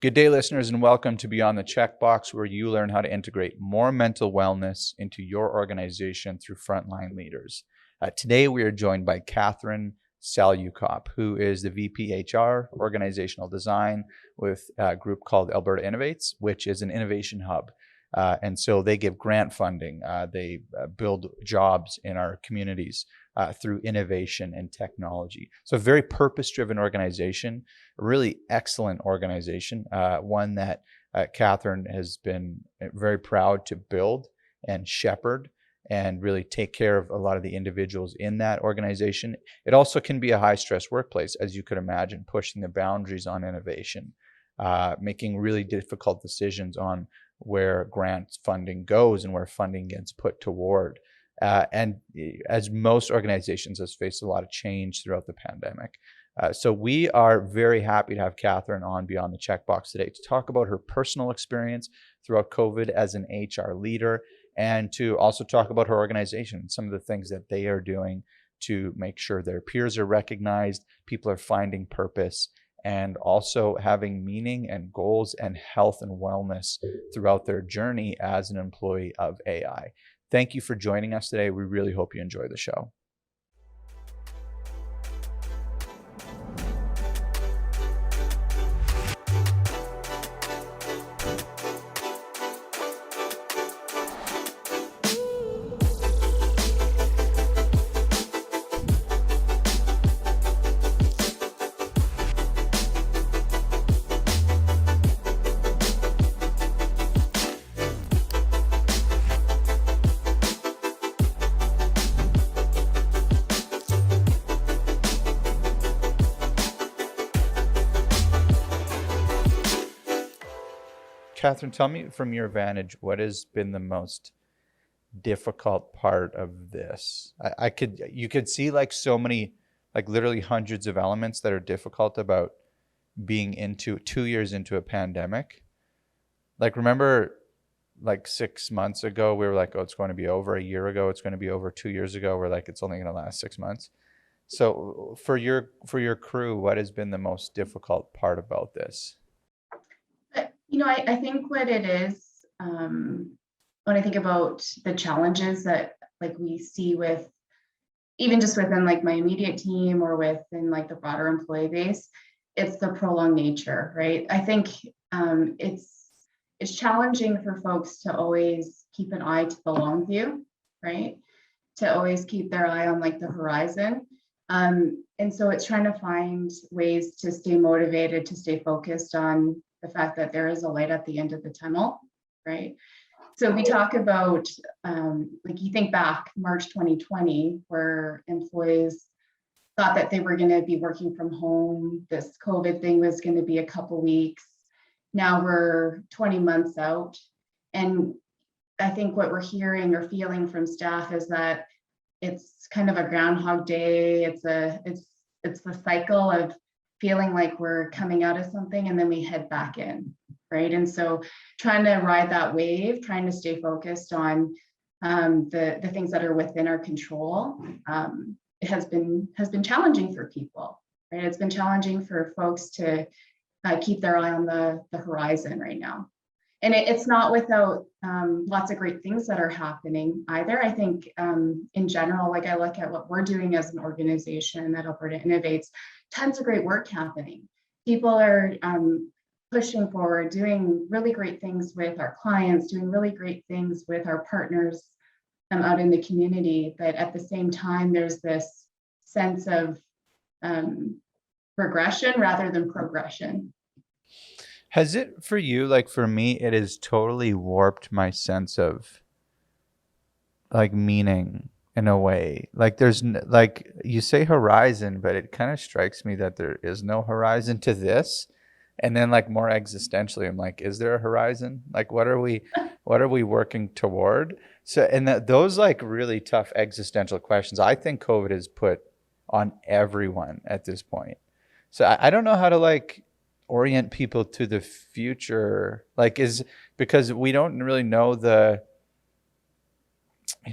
Good day, listeners, and welcome to Beyond the Checkbox, where you learn how to integrate more mental wellness into your organization through frontline leaders. Today, we are joined by Katherine Salucop, who is the VP HR Organizational Design with a group called Alberta Innovates, which is an innovation hub. And so they give grant funding. They build jobs in our communities through innovation and technology. So a very purpose-driven organization, a really excellent organization, one that Katherine has been very proud to build and shepherd and really take care of a lot of the individuals in that organization. It also can be a high-stress workplace, as you could imagine, pushing the boundaries on innovation, making really difficult decisions on where grant funding goes and where funding gets put toward. And as most organizations has faced a lot of change throughout the pandemic. So we are very happy to have Katherine on Beyond the Checkbox today to talk about her personal experience throughout COVID as an HR leader, and to also talk about her organization, some of the things that they are doing to make sure their peers are recognized, people are finding purpose, and also having meaning and goals and health and wellness throughout their journey as an employee of AI. Thank you for joining us today. We really hope you enjoy the show. Katherine, tell me from your vantage, what has been the most difficult part of this? You could see like so many, like literally hundreds of elements that are difficult about being into 2 years into a pandemic. Like, remember like 6 months ago, we were like, oh, it's going to be over. A year ago, it's going to be over. 2 years ago, we're like, it's only going to last 6 months. So for your crew, what has been the most difficult part about this? I think what it is, when I think about the challenges that like we see with, even just within like my immediate team or within like the broader employee base, it's the prolonged nature, right? I think it's challenging for folks to always keep an eye to the long view, right? To always keep their eye on like the horizon. And so it's trying to find ways to stay motivated, to stay focused on the fact that there is a light at the end of the tunnel, right? So we talk about, like you think back March 2020, where employees thought that they were going to be working from home. This COVID thing was going to be a couple weeks. Now we're 20 months out. And I think what we're hearing or feeling from staff is that it's kind of a Groundhog Day. It's the cycle of feeling like we're coming out of something and then we head back in, right? And so trying to ride that wave, trying to stay focused on the things that are within our control, it has been challenging for people, right? It's been challenging for folks to keep their eye on the horizon right now. And it's not without lots of great things that are happening either. I think in general, like I look at what we're doing as an organization at Alberta Innovates, tons of great work happening. People are pushing forward, doing really great things with our clients, doing really great things with our partners out in the community. But at the same time, there's this sense of regression rather than progression. Has it for you, like for me, it has totally warped my sense of like meaning in a way. Like there's like you say horizon, but it kind of strikes me that there is no horizon to this. And then like more existentially, I'm like, is there a horizon? Like what are we working toward? So and those like really tough existential questions, I think COVID has put on everyone at this point. So I don't know how to like orient people to the future, like is because we don't really know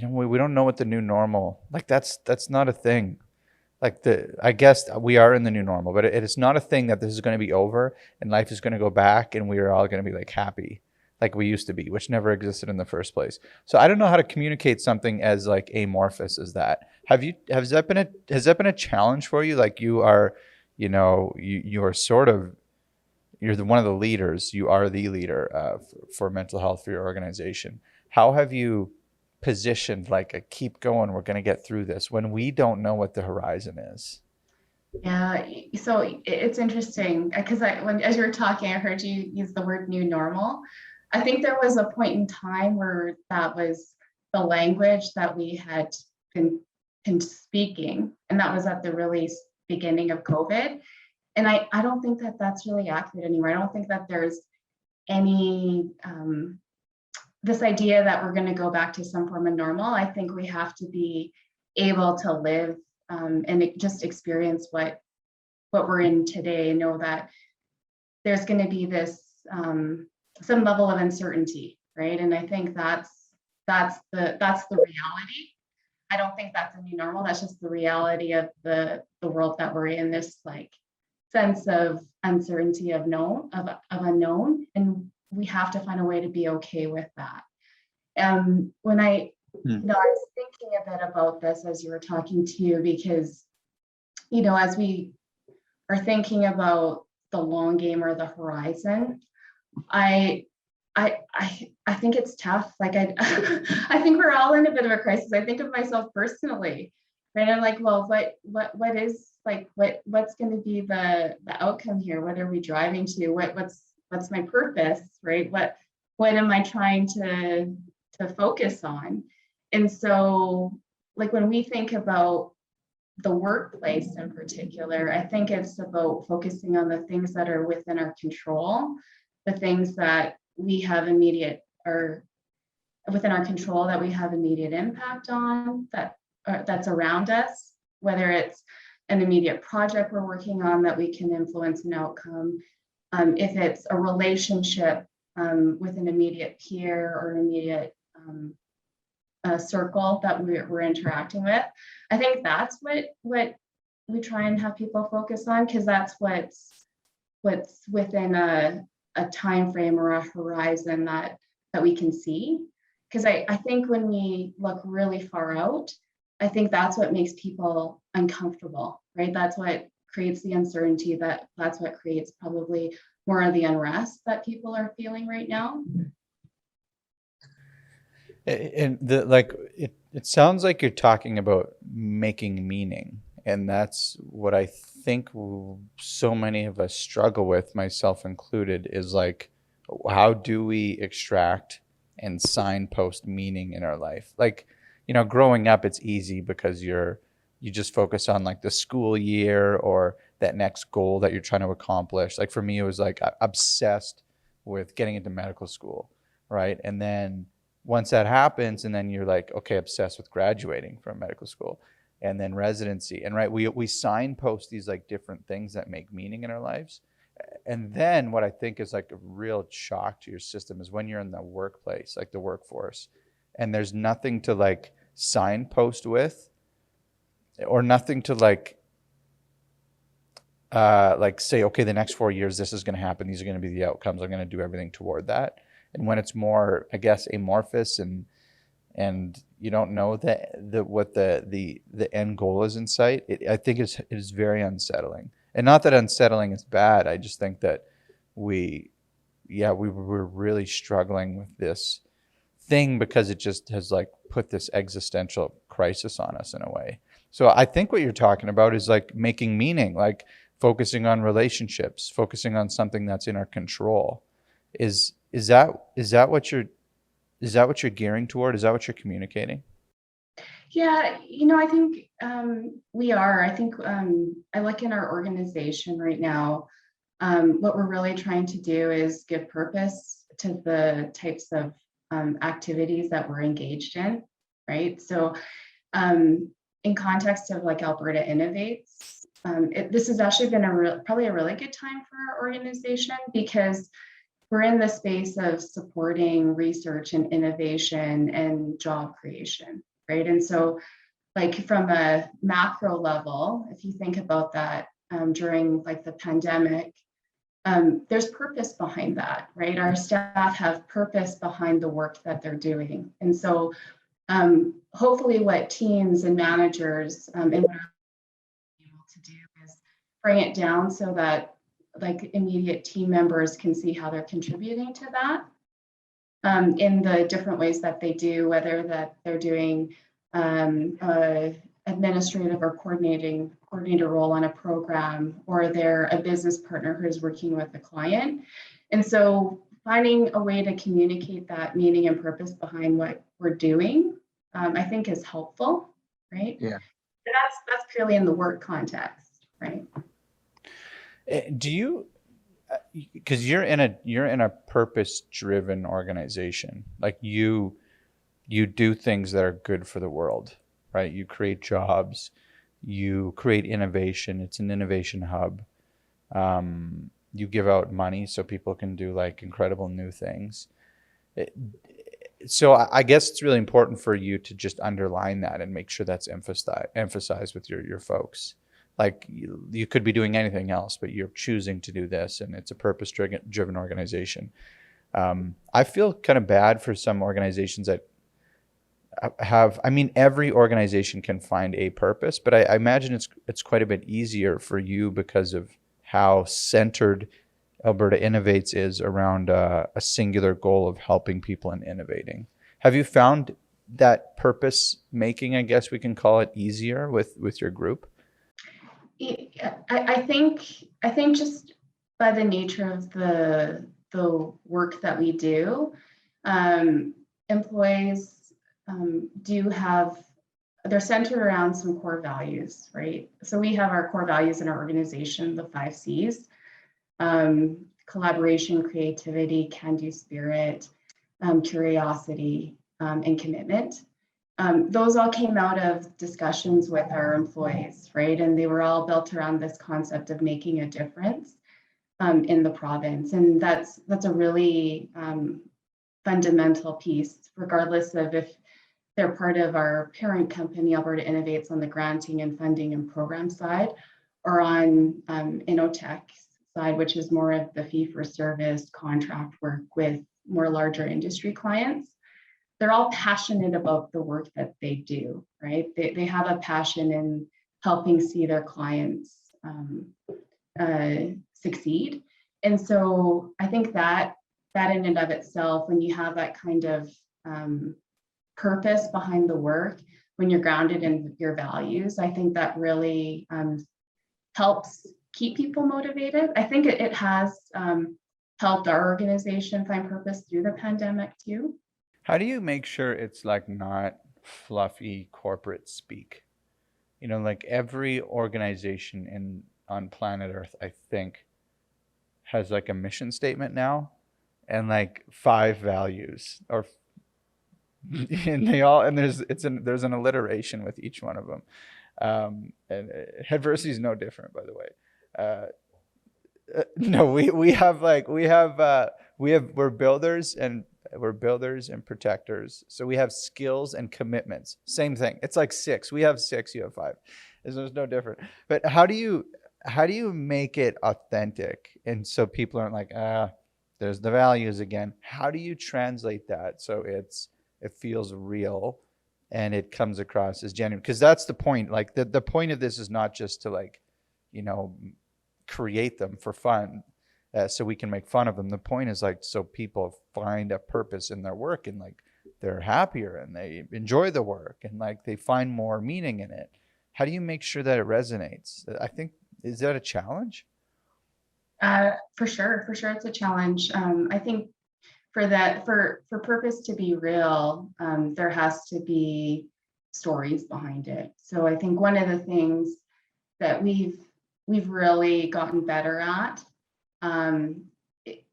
we don't know what the new normal, like that's not a thing. Like I guess we are in the new normal, but it is not a thing that this is going to be over and life is going to go back and we are all going to be like happy like we used to be, which never existed in the first place. So I don't know how to communicate something as like amorphous as that. Has that been a challenge for you? Like you are, you are sort of, one of the leaders. You are the leader for mental health for your organization. How have you positioned like a keep going, we're going to get through this when we don't know what the horizon is? Yeah, so it's interesting because as you were talking, I heard you use the word new normal. I think there was a point in time where that was the language that we had been, been speaking, and that was at the really beginning of COVID. And I don't think that that's really accurate anymore. I don't think that there's any this idea that we're going to go back to some form of normal. I think we have to be able to live and just experience what we're in today, and know that there's going to be this some level of uncertainty, right? And I think that's the reality. I don't think that's a new normal. That's just the reality of the world that we're in. This like sense of uncertainty of unknown, and we have to find a way to be okay with that. When I was thinking a bit about this as you were talking too, because as we are thinking about the long game or the horizon, I I think it's tough. Like I think we're all in a bit of a crisis. I think of myself personally, right? I'm like, well, what is like what's going to be the outcome here? What are we driving to? What's my purpose, right? What am I trying to focus on? And so, like when we think about the workplace in particular, I think it's about focusing on the things that are within our control, the things that we have immediate or within our control that we have immediate impact on, that's around us, whether it's an immediate project we're working on that we can influence an outcome, if it's a relationship with an immediate peer or an immediate circle that we're interacting with. I think that's what we try and have people focus on, because that's what's within a time frame or a horizon that we can see. Because I think when we look really far out, I think that's what makes people uncomfortable, right? That's what creates the uncertainty, that's what creates probably more of the unrest that people are feeling right now. And it sounds like you're talking about making meaning, and that's what I think so many of us struggle with, myself included, is like, how do we extract and signpost meaning in our life? Like, growing up, it's easy because you just focus on like the school year or that next goal that you're trying to accomplish. Like for me, it was like obsessed with getting into medical school, right? And then once that happens, and then you're like, okay, obsessed with graduating from medical school, and then residency, and right, we signpost these like different things that make meaning in our lives. And then what I think is like a real shock to your system is when you're in the workplace, like the workforce, and there's nothing to like signpost with, or nothing to like say, okay, the next 4 years, this is going to happen. These are going to be the outcomes. I'm going to do everything toward that. And when it's more, I guess, amorphous and you don't know what the end goal is in sight, I think it is very unsettling. And not that unsettling is bad. I just think that we were really struggling with this thing because it just has like put this existential crisis on us in a way. So I think what you're talking about is like making meaning, like focusing on relationships, focusing on something that's in our control. Is that what you're gearing toward? Is that what you're communicating? Yeah, I think we are. I think I look in our organization right now. What we're really trying to do is give purpose to the types of activities that we're engaged in, right? So in context of like Alberta Innovates, this has actually been probably a really good time for our organization, because we're in the space of supporting research and innovation and job creation, right? And so like from a macro level, if you think about that, during like the pandemic, there's purpose behind that, right? Our staff have purpose behind the work that they're doing. And so hopefully what teams and managers and what are able to do is bring it down so that like immediate team members can see how they're contributing to that in the different ways that they do, whether that they're doing administrative or coordinator role on a program, or they're a business partner who's working with a client. And so finding a way to communicate that meaning and purpose behind what we're doing, I think is helpful, right? Yeah. That's purely in the work context, right? Do you, because you're in a purpose-driven organization, like you do things that are good for the world, right? You create jobs, you create innovation. It's an innovation hub. You give out money so people can do like incredible new things. So I guess it's really important for you to just underline that and make sure that's emphasized with your folks. Like you could be doing anything else, but you're choosing to do this, and it's a purpose-driven organization. I feel kind of bad for some organizations that have, I mean, every organization can find a purpose, but I imagine it's quite a bit easier for you because of how centered Alberta Innovates is around a singular goal of helping people and innovating. Have you found that purpose making, I guess we can call it, easier with your group? I think just by the nature of the work that we do, employees do have, they're centered around some core values, right? So we have our core values in our organization, the 5 C's: collaboration, creativity, can-do spirit, curiosity, and commitment. Those all came out of discussions with our employees, right? And they were all built around this concept of making a difference in the province. And that's a really fundamental piece, regardless of if they're part of our parent company, Alberta Innovates, on the granting and funding and program side, or on Innotech's side, which is more of the fee-for-service contract work with more larger industry clients. They're all passionate about the work that they do, right? They have a passion in helping see their clients succeed. And so I think that in and of itself, when you have that kind of purpose behind the work, when you're grounded in your values, I think that really helps keep people motivated. I think it has helped our organization find purpose through the pandemic too. How do you make sure it's like not fluffy corporate speak? You know, like every organization on planet Earth, I think, has like a mission statement now and like 5 values, or and there's an alliteration with each one of them. And Headversity is no different, by the way. No, we're builders and protectors. So we have skills and commitments. Same thing. It's like 6. We have 6, you have 5. There's no different. But how do you make it authentic? And so people aren't like, there's the values again. How do you translate that so it feels real and it comes across as genuine? Because that's the point. Like the point of this is not just to like, you know, create them for fun. So we can make fun of them. The point is like, so people find a purpose in their work and like they're happier and they enjoy the work and like they find more meaning in it. How do you make sure that it resonates? I think, is that a challenge? For sure, it's a challenge. I think for purpose to be real, there has to be stories behind it. So I think one of the things that we've really gotten better at,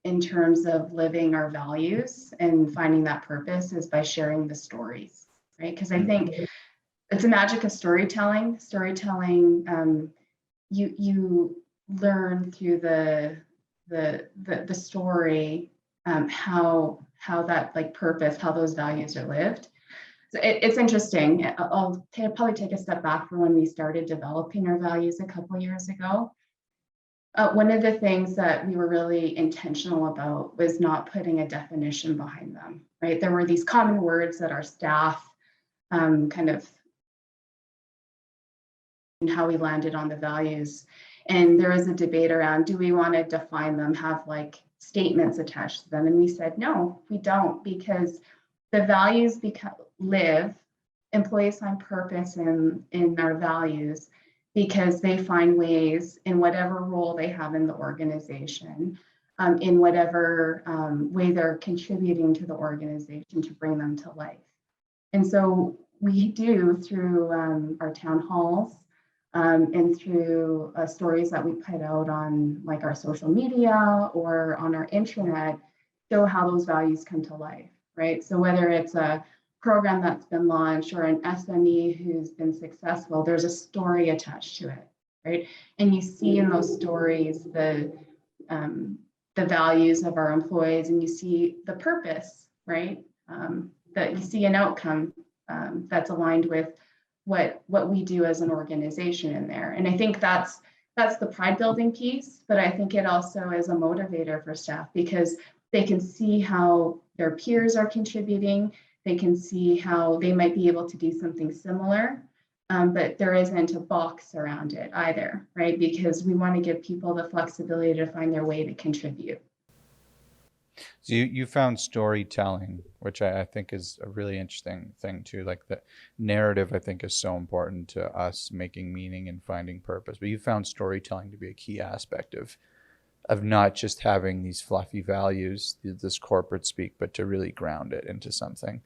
in terms of living our values and finding that purpose, is by sharing the stories, right? Because I think it's a magic of storytelling. You learn through the story how that like purpose, how those values are lived. So it's interesting. I'll probably take a step back from when we started developing our values a couple years ago. One of the things that we were really intentional about was not putting a definition behind them, right? There were these common words that our staff kind of, and how we landed on the values. And there was a debate around, do we want to define them, have like statements attached to them? And we said, no, we don't, because the values live, employees find purpose in our values because they find ways in whatever role they have in the organization, in whatever way they're contributing to the organization to bring them to life. And so we do through our town halls and through stories that we put out on like our social media or on our intranet, show how those values come to life, right? So whether it's a program that's been launched or an SME who's been successful, there's a story attached to it, right? And you see in those stories the values of our employees, and you see the purpose, right? That you see an outcome that's aligned with what we do as an organization in there. And I think that's the pride building piece, but I think it also is a motivator for staff because they can see how their peers are contributing. They can see how they might be able to do something similar, but there isn't a box around it either, right? Because we want to give people the flexibility to find their way to contribute. So you found storytelling, which I think is a really interesting thing too. Like the narrative, I think, is so important to us making meaning and finding purpose. But you found storytelling to be a key aspect of not just having these fluffy values, this corporate speak, but to really ground it into something.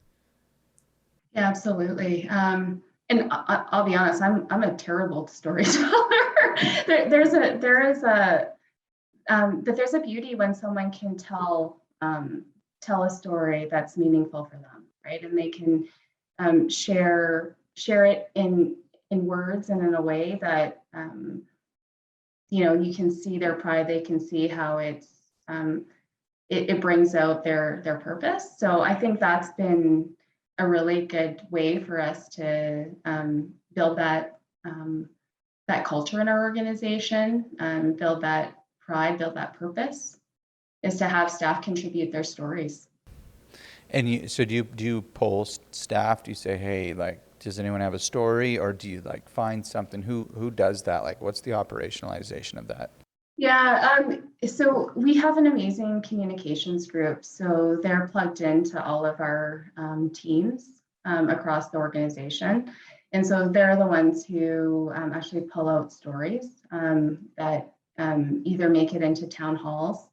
Yeah, absolutely. And I'll be honest, I'm a terrible storyteller. There's a beauty when someone can tell a story that's meaningful for them, right? And they can share it in words and in a way that you can see their pride. They can see how it brings out their purpose. So I think that's been a really good way for us to build that culture in our organization, build that pride, build that purpose, is to have staff contribute their stories. And so do you poll staff? Do you say, hey, like, does anyone have a story, or do you like find something? Who does that? Like, what's the operationalization of that? Yeah, so we have an amazing communications group. So they're plugged into all of our teams across the organization. And so they're the ones who actually pull out stories that either make it into town halls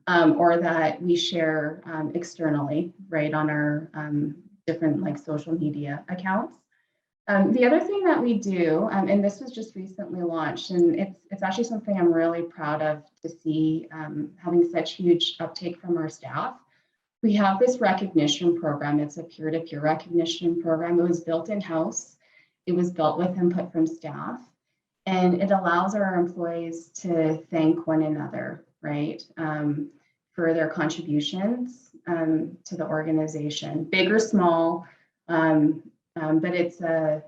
or that we share externally, right, on our different like social media accounts. The other thing that we do, and this was just recently launched, and it's actually something I'm really proud of to see having such huge uptake from our staff. We have this recognition program. It's a peer-to-peer recognition program. It was built in-house. It was built with input from staff, and it allows our employees to thank one another, right, for their contributions to the organization, big or small. But it's a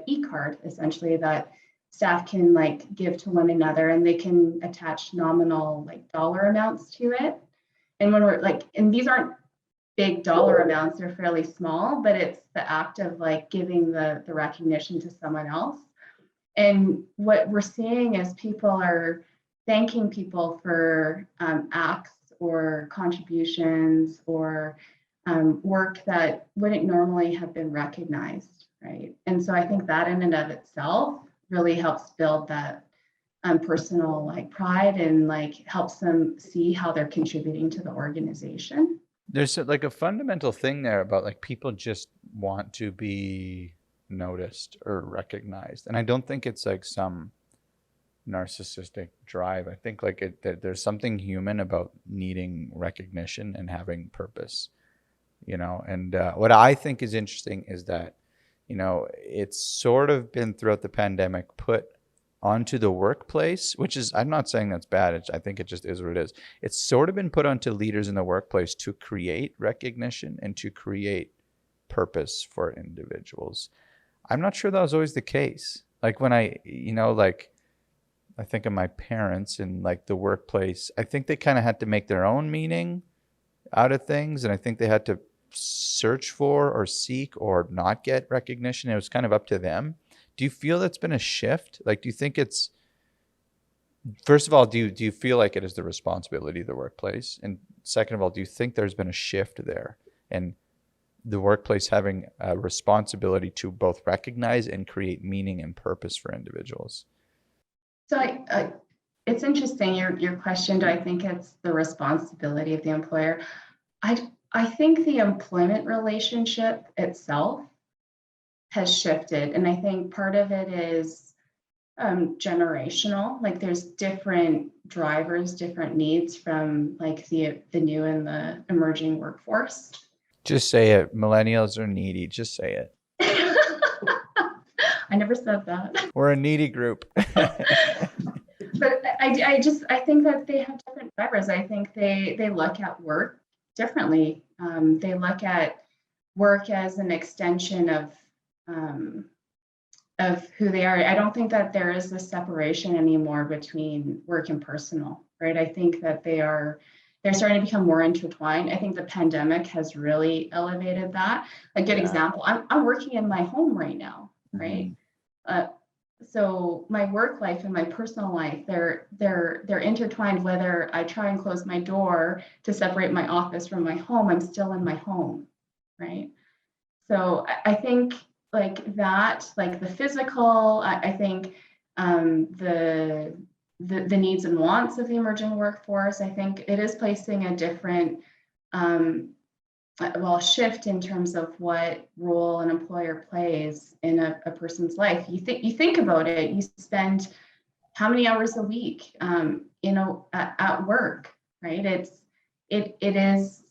e-card essentially that staff can like give to one another, and they can attach nominal like dollar amounts to it. And when we're like, and these aren't big dollar amounts, they're fairly small, but it's the act of like giving the recognition to someone else. And what we're seeing is people are thanking people for acts or contributions or work that wouldn't normally have been recognized, right? And so I think that in and of itself really helps build that personal like pride and like helps them see how they're contributing to the organization. There's like a fundamental thing there about like people just want to be noticed or recognized, and I don't think it's like some narcissistic drive. I think like there's something human about needing recognition and having purpose. And what I think is interesting is that, it's sort of been throughout the pandemic put onto the workplace, which is, I'm not saying that's bad. I think it just is what it is. It's sort of been put onto leaders in the workplace to create recognition and to create purpose for individuals. I'm not sure that was always the case. Like when I think of my parents in like the workplace, I think they kind of had to make their own meaning out of things. And I think they had to search for or seek or not get recognition. It was kind of up to them. Do you feel that's been a shift? Like, do you think it's, first of all, do you feel like it is the responsibility of the workplace? And second of all, do you think there's been a shift there and the workplace having a responsibility to both recognize and create meaning and purpose for individuals? So it's interesting, your question, do I think it's the responsibility of the employer? I think the employment relationship itself has shifted. And I think part of it is generational. Like there's different drivers, different needs from like the new and the emerging workforce. Just say it. Millennials are needy. Just say it. I never said that. We're a needy group. But I think that they have different drivers. I think they look at work differently. They look at work as an extension of who they are. I don't think that there is a separation anymore between work and personal, right? I think that they're starting to become more intertwined. I think the pandemic has really elevated that. A good example, I'm working in my home right now, right? So my work life and my personal life, they're intertwined. Whether I try and close my door to separate my office from my home, I'm still in my home, right? So I think like that, like the physical, I think the needs and wants of the emerging workforce, I think it is placing a different shift in terms of what role an employer plays in a person's life. You think about it, you spend how many hours a week at work, right? It is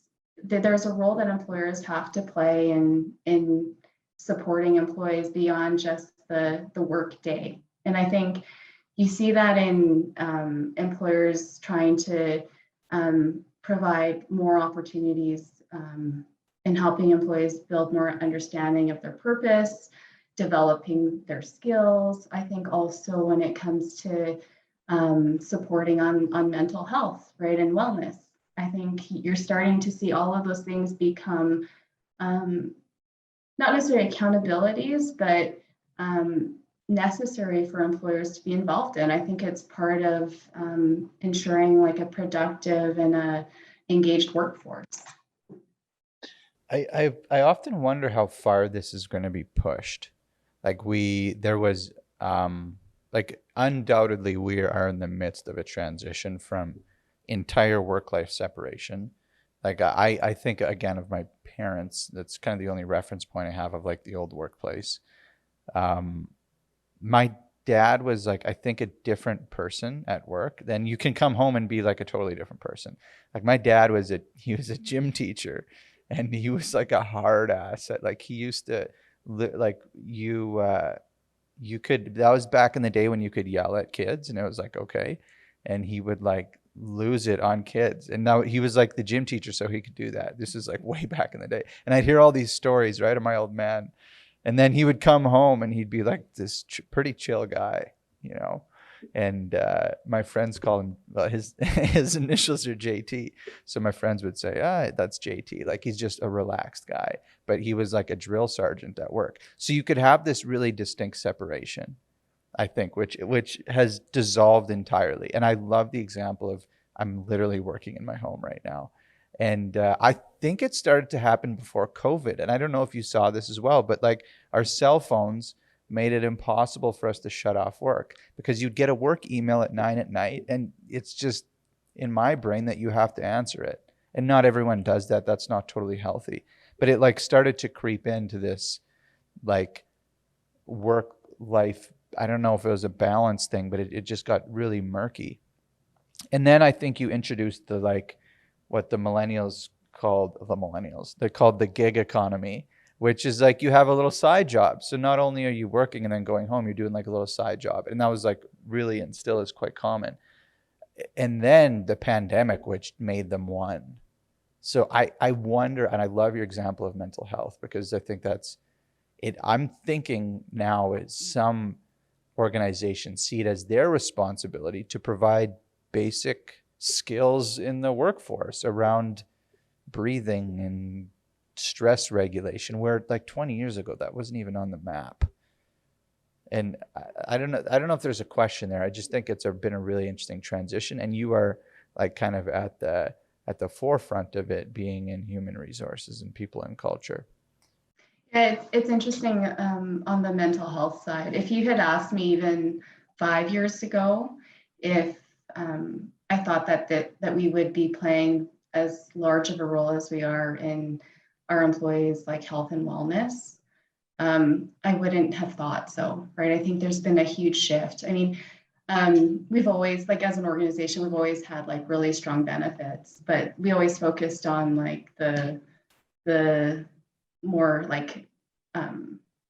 there's a role that employers have to play in supporting employees beyond just the work day. And I think you see that in employers trying to provide more opportunities in helping employees build more understanding of their purpose, developing their skills. I think also when it comes to supporting on mental health, right, and wellness, I think you're starting to see all of those things become not necessarily accountabilities, but necessary for employers to be involved in. I think it's part of ensuring like a productive and a engaged workforce. I often wonder how far this is going to be pushed. Like undoubtedly we are in the midst of a transition from entire work-life separation. Like I think again of my parents, that's kind of the only reference point I have of like the old workplace. My dad was like, I think a different person at work. Then you can come home and be like a totally different person. Like my dad he was a gym teacher. And he was like a hard ass. Like he used to, like you could, that was back in the day when you could yell at kids and it was like, okay. And he would like lose it on kids. And now he was like the gym teacher, so he could do that. This is like way back in the day. And I'd hear all these stories, right, of my old man. And then he would come home and he'd be like this pretty chill guy, you know. And my friends call him, his initials are JT. So my friends would say, that's JT. Like he's just a relaxed guy. But he was like a drill sergeant at work. So you could have this really distinct separation, I think, which has dissolved entirely. And I love the example of I'm literally working in my home right now. And I think it started to happen before COVID. And I don't know if you saw this as well, but like our cell phones made it impossible for us to shut off work because you'd get a work email at 9 p.m. and it's just in my brain that you have to answer it. And not everyone does that. That's not totally healthy. But it like started to creep into this like work life. I don't know if it was a balance thing, but it just got really murky. And then I think you introduced the like what they're called the gig economy, which is like you have a little side job. So not only are you working and then going home, you're doing like a little side job. And that was like really, and still is quite common. And then the pandemic, which made them one. So I wonder, and I love your example of mental health because I think that's it. I'm thinking now is some organizations see it as their responsibility to provide basic skills in the workforce around breathing and stress regulation, where like 20 years ago that wasn't even on the map. And I don't know. I don't know if there's a question there. I just think been a really interesting transition, and you are like kind of at the forefront of it, being in human resources and people and culture. Yeah, it's interesting on the mental health side. If you had asked me even 5 years ago if I thought that we would be playing as large of a role as we are in our employees' like health and wellness, I wouldn't have thought so, right? I think there's been a huge shift. I mean, we've always, like as an organization, we've always had like really strong benefits, but we always focused on like the more like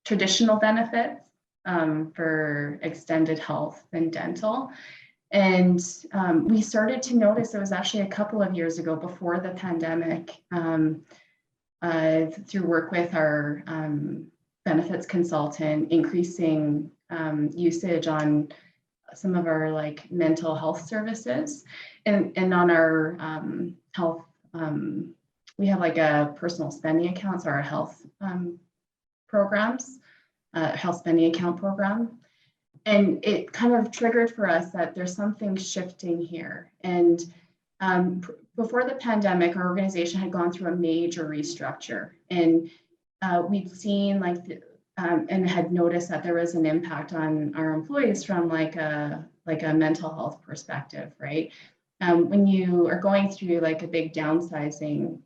traditional benefits for extended health and dental. And we started to notice, it was actually a couple of years ago before the pandemic, through work with our benefits consultant, increasing usage on some of our like mental health services and on our health. We have like a personal spending accounts, our health programs, health spending account program. And it kind of triggered for us that there's something shifting here. And before the pandemic, our organization had gone through a major restructure. And we'd seen and had noticed that there was an impact on our employees from like a mental health perspective, right? When you are going through like a big downsizing,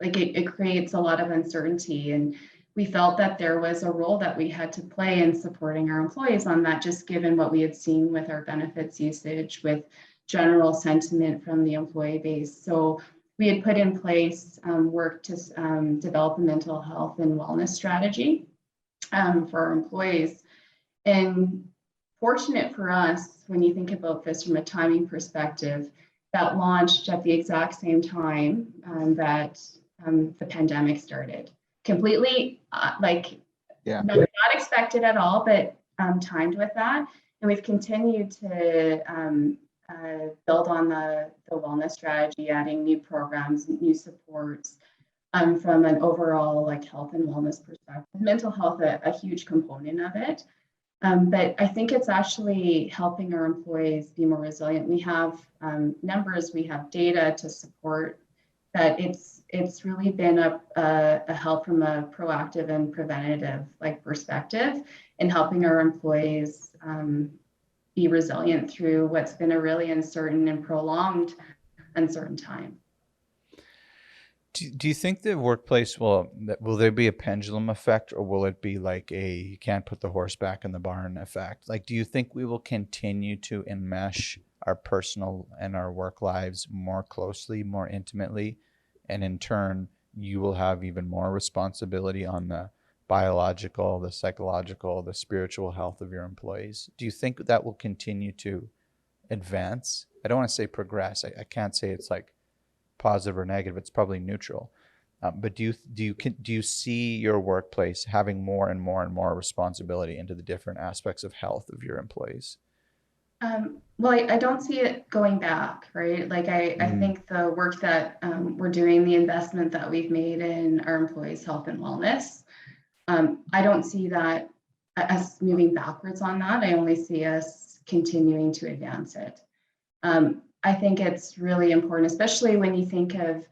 it creates a lot of uncertainty. And we felt that there was a role that we had to play in supporting our employees on that, just given what we had seen with our benefits usage, with general sentiment from the employee base. So we had put in place work to develop a mental health and wellness strategy for our employees. And fortunate for us, when you think about this from a timing perspective, that launched at the exact same time that the pandemic started. Completely not expected at all, but timed with that. And we've continued to build on the wellness strategy, adding new programs, new supports from an overall like health and wellness perspective. Mental health, a huge component of it. But I think it's actually helping our employees be more resilient. We have numbers, we have data to support that it's really been a help from a proactive and preventative like perspective in helping our employees be resilient through what's been a really uncertain and prolonged uncertain time. Do you think the workplace will there be a pendulum effect, or will it be like you can't put the horse back in the barn effect? Like, do you think we will continue to enmesh our personal and our work lives more closely, more intimately, and in turn, you will have even more responsibility on the biological, the psychological, the spiritual health of your employees? Do you think that will continue to advance? I don't want to say progress. I can't say it's like positive or negative. It's probably neutral. But do you see your workplace having more and more and more responsibility into the different aspects of health of your employees? Well, I don't see it going back, right? Like I think the work that we're doing, the investment that we've made in our employees' health and wellness, I don't see that us moving backwards on that. I only see us continuing to advance it. I think it's really important, especially when you think of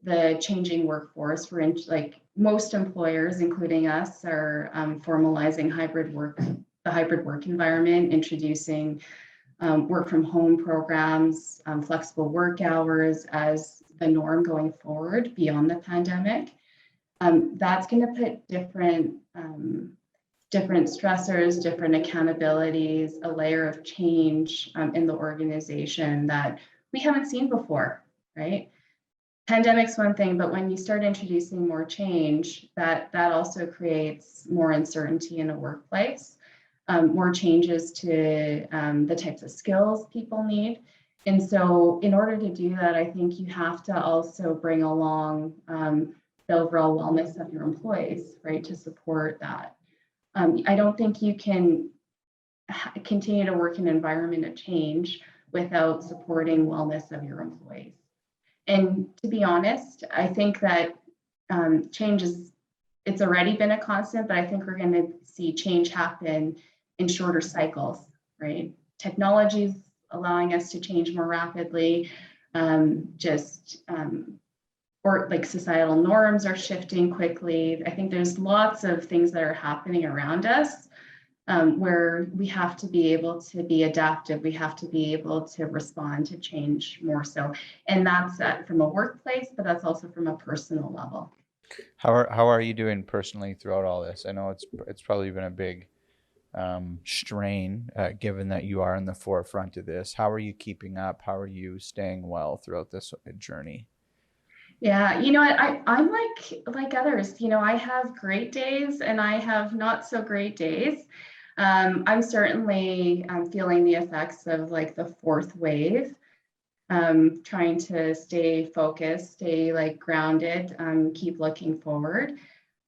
the changing workforce. We're in like most employers, including us, are formalizing the hybrid work environment, introducing work from home programs, flexible work hours as the norm going forward beyond the pandemic. That's going to put different stressors, different accountabilities, a layer of change in the organization that we haven't seen before, right? Pandemic's one thing, but when you start introducing more change, that also creates more uncertainty in a workplace, more changes to the types of skills people need. And so in order to do that, I think you have to also bring along the overall wellness of your employees, right, to support that. I don't think you can continue to work in an environment of change without supporting wellness of your employees. And to be honest, I think that change is, it's already been a constant, but I think we're going to see change happen in shorter cycles, right? Technology is allowing us to change more rapidly. Or like societal norms are shifting quickly. I think there's lots of things that are happening around us where we have to be able to be adaptive. We have to be able to respond to change more so. And that's from a workplace, but that's also from a personal level. How are you doing personally throughout all this? I know it's probably been a big strain, given that you are in the forefront of this. How are you keeping up? How are you staying well throughout this journey? Yeah, I'm like others. I have great days and I have not so great days. I'm certainly feeling the effects of like the fourth wave. Trying to stay focused, stay like grounded, keep looking forward.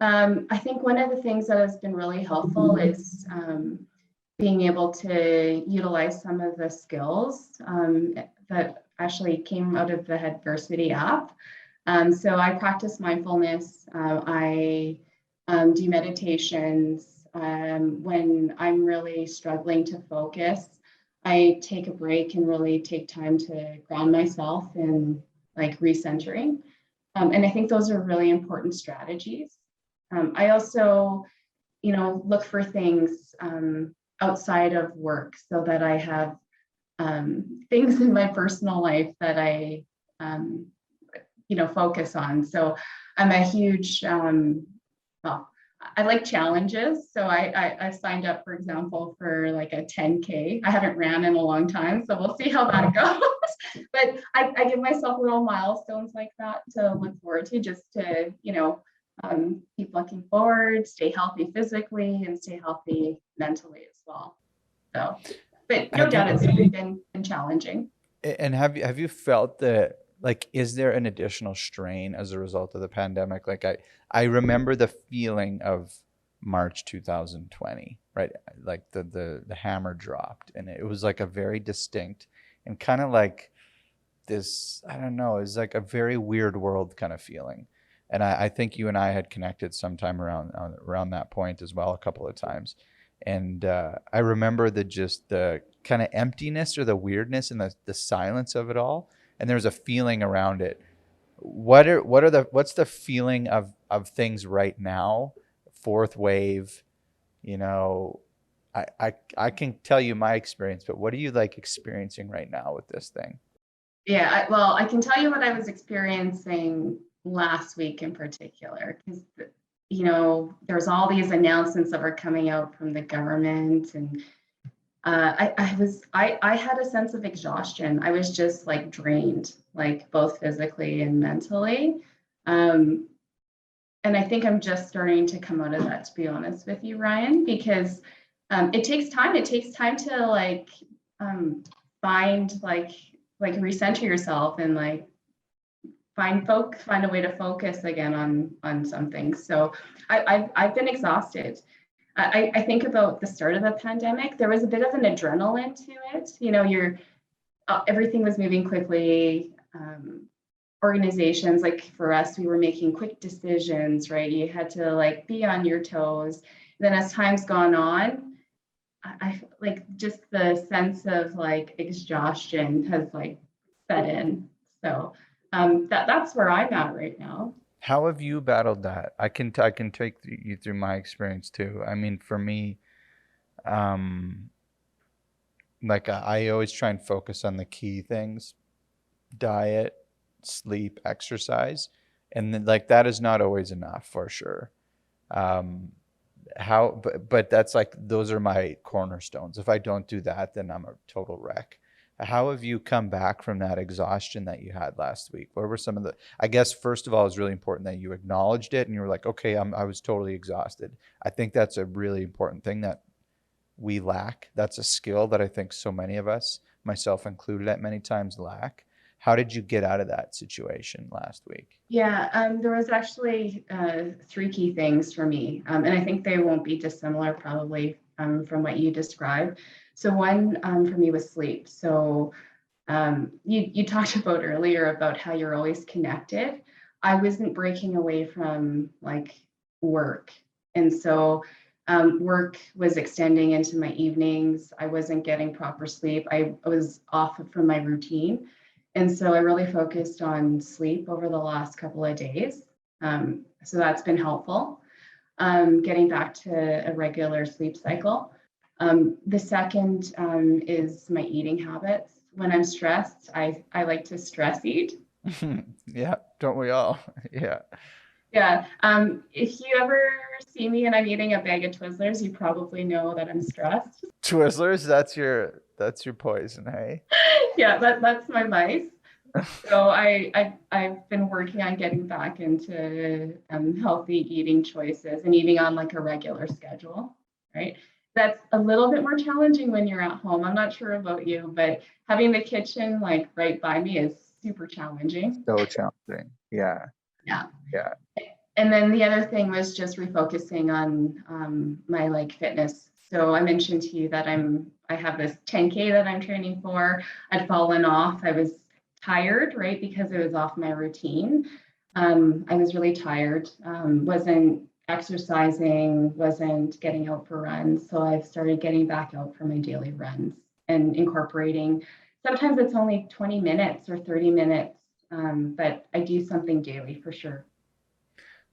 I think one of the things that has been really helpful is being able to utilize some of the skills that actually came out of the Headversity app. So I practice mindfulness. I do meditations. When I'm really struggling to focus, I take a break and really take time to ground myself and like recentering. And I think those are really important strategies. I also, look for things outside of work so that I have things in my personal life that I um, focus on. So I'm a huge, well, I like challenges. So I signed up, for example, for like a 10K. I haven't ran in a long time, so we'll see how that goes. But I give myself little milestones like that to look forward to, just to, keep looking forward, stay healthy physically and stay healthy mentally as well. So, but no Have doubt you it's been challenging. and have you felt that, like, is there an additional strain as a result of the pandemic? Like I remember the feeling of March 2020, right? Like the hammer dropped and it was like a very distinct and kind of like this, I don't know, it's like a very weird world kind of feeling. And I think you and I had connected sometime around that point as well, a couple of times. And I remember just the kind of emptiness or the weirdness and the silence of it all. And there's a feeling around it. What's the feeling of things right now? Fourth wave, you know, I can tell you my experience, but what are you like experiencing right now with this thing? Yeah, well, I can tell you what I was experiencing last week in particular, because there's all these announcements that were coming out from the government, and I had a sense of exhaustion. I was just like drained, like both physically and mentally. Um, and I think I'm just starting to come out of that, to be honest with you, Ryan, because it takes time. It takes time to like find like recenter yourself and like find a way to focus again on something. So I've been exhausted. I think about the start of the pandemic. There was a bit of an adrenaline to it. You're everything was moving quickly. Organizations, like for us, we were making quick decisions, right? You had to like be on your toes. Then as time's gone on, I like just the sense of like exhaustion has like set in. So that's where I'm at right now. How have you battled that? I can take you through my experience too. I mean, for me, um, like I always try and focus on the key things: diet, sleep, exercise, and then, like, that is not always enough for sure. Um, but that's like those are my cornerstones. If I don't do that, then I'm a total wreck. How have you come back from that exhaustion that you had last week? What were some of the, I guess, first of all, it's really important that you acknowledged it and you were like, okay, I was totally exhausted. I think that's a really important thing that we lack. That's a skill that I think so many of us myself included at many times, lack. How did you get out of that situation last week? Yeah, there was actually three key things for me, and I think they won't be dissimilar probably from what you described. So one for me was sleep. So you talked about earlier about how you're always connected. I wasn't breaking away from like work. And so work was extending into my evenings. I wasn't getting proper sleep. I was off from my routine. And so I really focused on sleep over the last couple of days. So that's been helpful, getting back to a regular sleep cycle. The second is my eating habits. When I'm stressed, I like to stress eat. Yeah, don't we all? Yeah. Yeah. If you ever see me and I'm eating a bag of Twizzlers, you probably know that I'm stressed. Twizzlers, that's your poison, hey? Yeah, that's my vice. So I've been working on getting back into healthy eating choices and eating on like a regular schedule, right? That's a little bit more challenging when you're at home. I'm not sure about you, but having the kitchen like right by me is super challenging. So challenging. Yeah. Yeah. Yeah. And then the other thing was just refocusing on my like fitness. So I mentioned to you that I have this 10K that I'm training for. I'd fallen off. I was tired, right, because it was off my routine. I was really tired. Wasn't exercising, wasn't getting out for runs. So I've started getting back out for my daily runs and incorporating. Sometimes it's only 20 minutes or 30 minutes, but I do something daily for sure.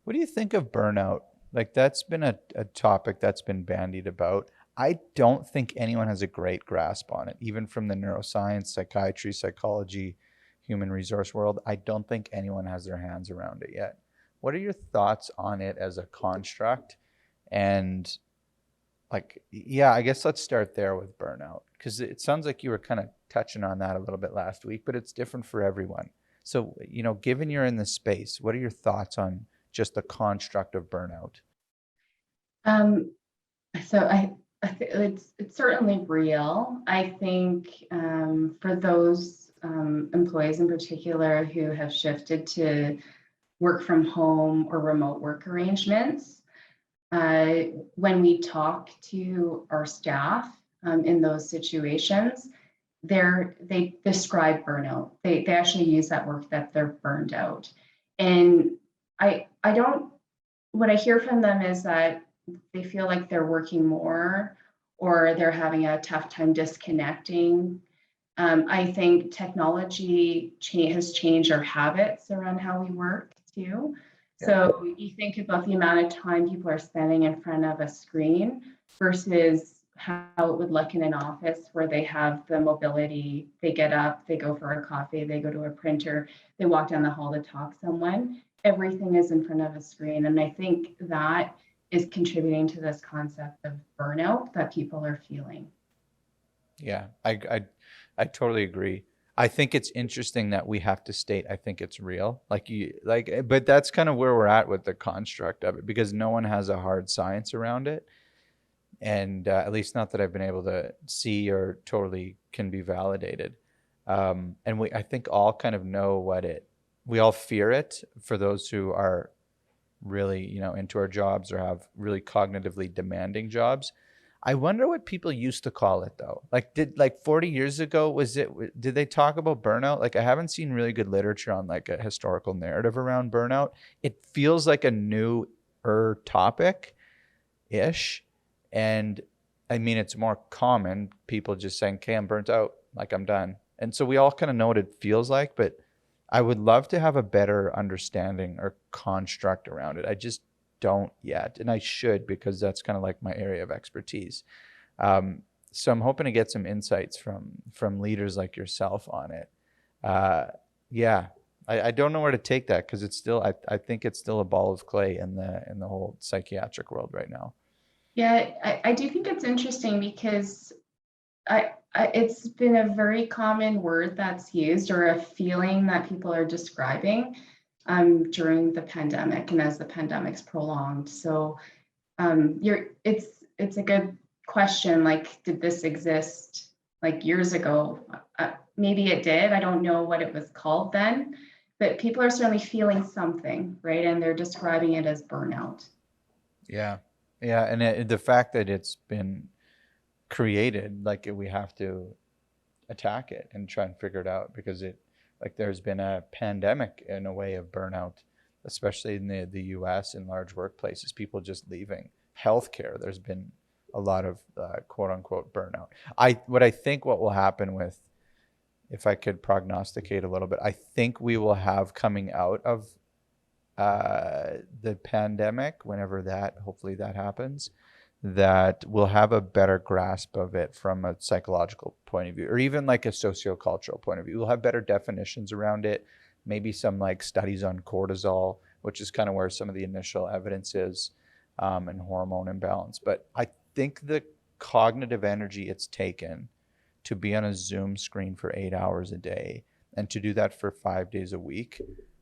What do you think of burnout? Like that's been a topic that's been bandied about. I don't think anyone has a great grasp on it, even from the neuroscience, psychiatry, psychology, human resource world. I don't think anyone has their hands around it yet. What are your thoughts on it as a construct? And like, yeah, I guess let's start there with burnout, because it sounds like you were kind of touching on that a little bit last week, but it's different for everyone. So, given you're in the space, what are your thoughts on just the construct of burnout? Um, so I think it's certainly real. I think for those employees in particular who have shifted to work from home or remote work arrangements, uh, when we talk to our staff in those situations, they describe burnout. They actually use that word that they're burned out, and I don't. What I hear from them is that they feel like they're working more or they're having a tough time disconnecting. I think technology has changed our habits around how we work too. Yeah. So you think about the amount of time people are spending in front of a screen versus how it would look in an office where they have the mobility, they get up, they go for a coffee, they go to a printer, they walk down the hall to talk to someone. Everything is in front of a screen. And I think that is contributing to this concept of burnout that people are feeling. Yeah, I totally agree. I think it's interesting that we have to state I think it's real. But that's kind of where we're at with the construct of it, because no one has a hard science around it, and at least not that I've been able to see or totally can be validated. And I think all kind of know we all fear it for those who are really, into our jobs or have really cognitively demanding jobs. I wonder what people used to call it though. Like 40 years ago, did they talk about burnout? Like I haven't seen really good literature on like a historical narrative around burnout. It feels like a newer topic ish. And I mean, it's more common people just saying, okay, I'm burnt out, like I'm done. And so we all kind of know what it feels like, but I would love to have a better understanding or construct around it. I just don't yet. And I should, because that's kind of like my area of expertise. So I'm hoping to get some insights from leaders like yourself on it. Yeah, I don't know where to take that, because it's still I think it's still a ball of clay in the whole psychiatric world right now. Yeah, I do think it's interesting because it's been a very common word that's used or a feeling that people are describing during the pandemic and as the pandemic's prolonged. So it's a good question. Like, did this exist like years ago. Maybe it did. I don't know what it was called then, but people are certainly feeling something, right? And they're describing it as burnout. Yeah. Yeah. And the fact that it's been created, like we have to attack it and try and figure it out because like there's been a pandemic in a way of burnout, especially in the US in large workplaces, people just leaving. Healthcare, there's been a lot of quote unquote burnout. I think what will happen with, if I could prognosticate a little bit, I think we will have coming out of the pandemic, whenever that, hopefully that happens, that we'll have a better grasp of it from a psychological point of view, or even like a sociocultural point of view. We'll have better definitions around it, maybe some like studies on cortisol, which is kind of where some of the initial evidence is, and hormone imbalance. But I think the cognitive energy it's taken to be on a Zoom screen for 8 hours a day and to do that for 5 days a week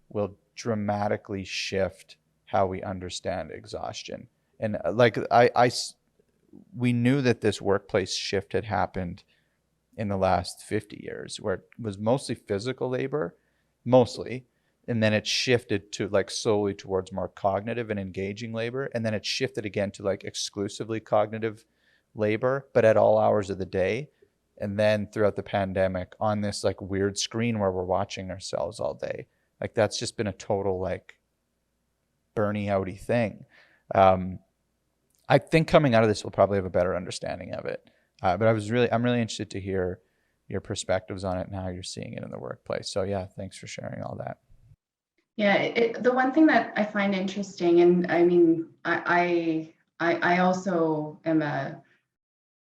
will dramatically shift how we understand exhaustion. And we knew that this workplace shift had happened in the last 50 years, where it was mostly physical labor, mostly, and then it shifted to like slowly towards more cognitive and engaging labor, and then it shifted again to like exclusively cognitive labor, but at all hours of the day. And then throughout the pandemic, on this like weird screen where we're watching ourselves all day, like that's just been a total like burning outy thing. I think coming out of this, we'll probably have a better understanding of it. But I'm really interested to hear your perspectives on it and how you're seeing it in the workplace. So yeah, thanks for sharing all that. Yeah, the one thing that I find interesting, and I mean, I also am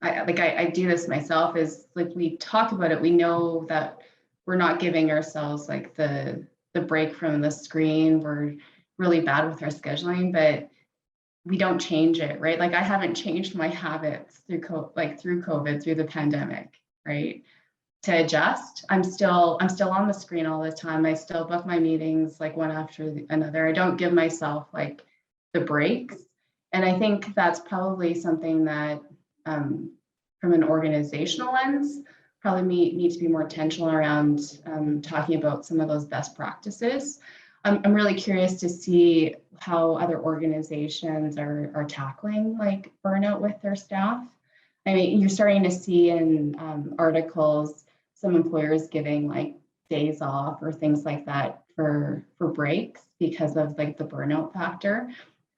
I do this myself, is like we talk about it, we know that we're not giving ourselves like the break from the screen. We're really bad with our scheduling, but we don't change it, right? Like I haven't changed my habits through COVID, through the pandemic, right? To adjust. I'm still on the screen all the time. I still book my meetings like one after another. I don't give myself like the breaks. And I think that's probably something that from an organizational lens, probably need to be more intentional around talking about some of those best practices. I'm really curious to see how other organizations are tackling like burnout with their staff. I mean, you're starting to see in articles some employers giving like days off or things like that for breaks because of like the burnout factor.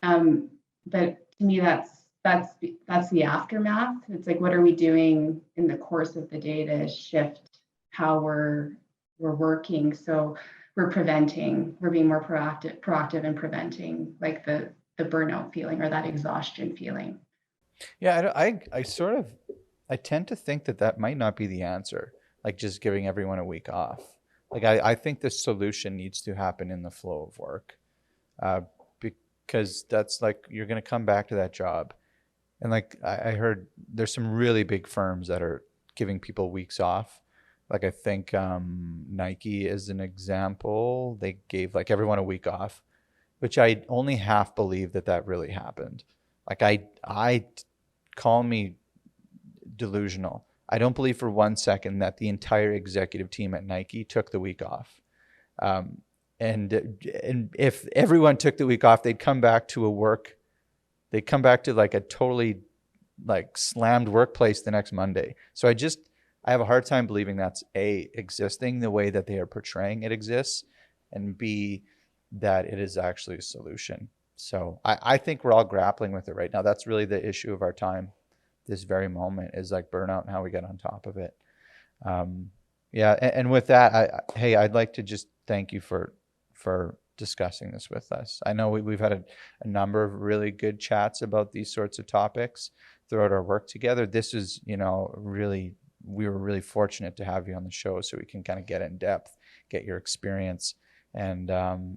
But to me, that's the aftermath. It's like, what are we doing in the course of the day to shift how we're working? So we're being more proactive in preventing like the burnout feeling or that exhaustion feeling. Yeah, I tend to think that might not be the answer, like just giving everyone a week off. Like I think the solution needs to happen in the flow of work, because that's like you're going to come back to that job. And like I heard there's some really big firms that are giving people weeks off. Like I think Nike is an example. They gave like everyone a week off, which I only half believe that really happened. Like I call me delusional. I don't believe for 1 second that the entire executive team at Nike took the week off. And if everyone took the week off, they'd come back to like a totally like slammed workplace the next Monday. So I have a hard time believing that's A, existing the way that they are portraying it exists, and B, that it is actually a solution. So I think we're all grappling with it right now. That's really the issue of our time, this very moment, is like burnout and how we get on top of it. Yeah, and with that, I'd like to just thank you for discussing this with us. I know we've had a number of really good chats about these sorts of topics throughout our work together. This is, really, we were really fortunate to have you on the show so we can kind of get in depth, get your experience. And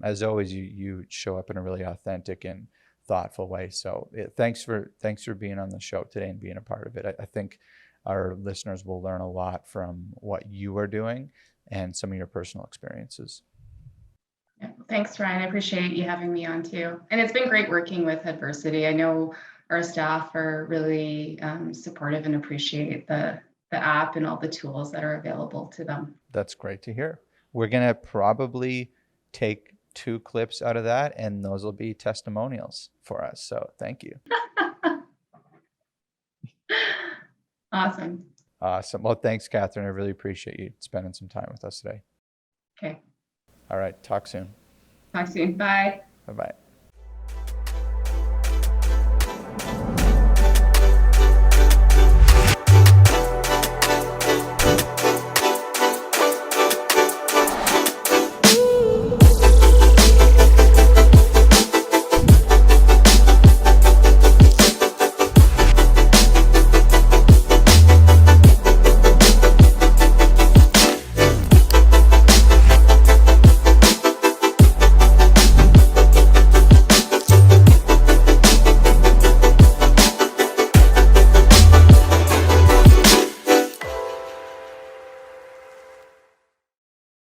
as always, you show up in a really authentic and thoughtful way. So thanks for being on the show today and being a part of it. I think our listeners will learn a lot from what you are doing and some of your personal experiences. Yeah, thanks, Ryan. I appreciate you having me on too. And it's been great working with Headversity. I know our staff are really supportive and appreciate the app and all the tools that are available to them. That's great to hear. We're going to probably take 2 clips out of that, and those will be testimonials for us. So thank you. Awesome. Awesome. Well, thanks, Katherine. I really appreciate you spending some time with us today. Okay. All right. Talk soon. Talk soon. Bye. Bye-bye.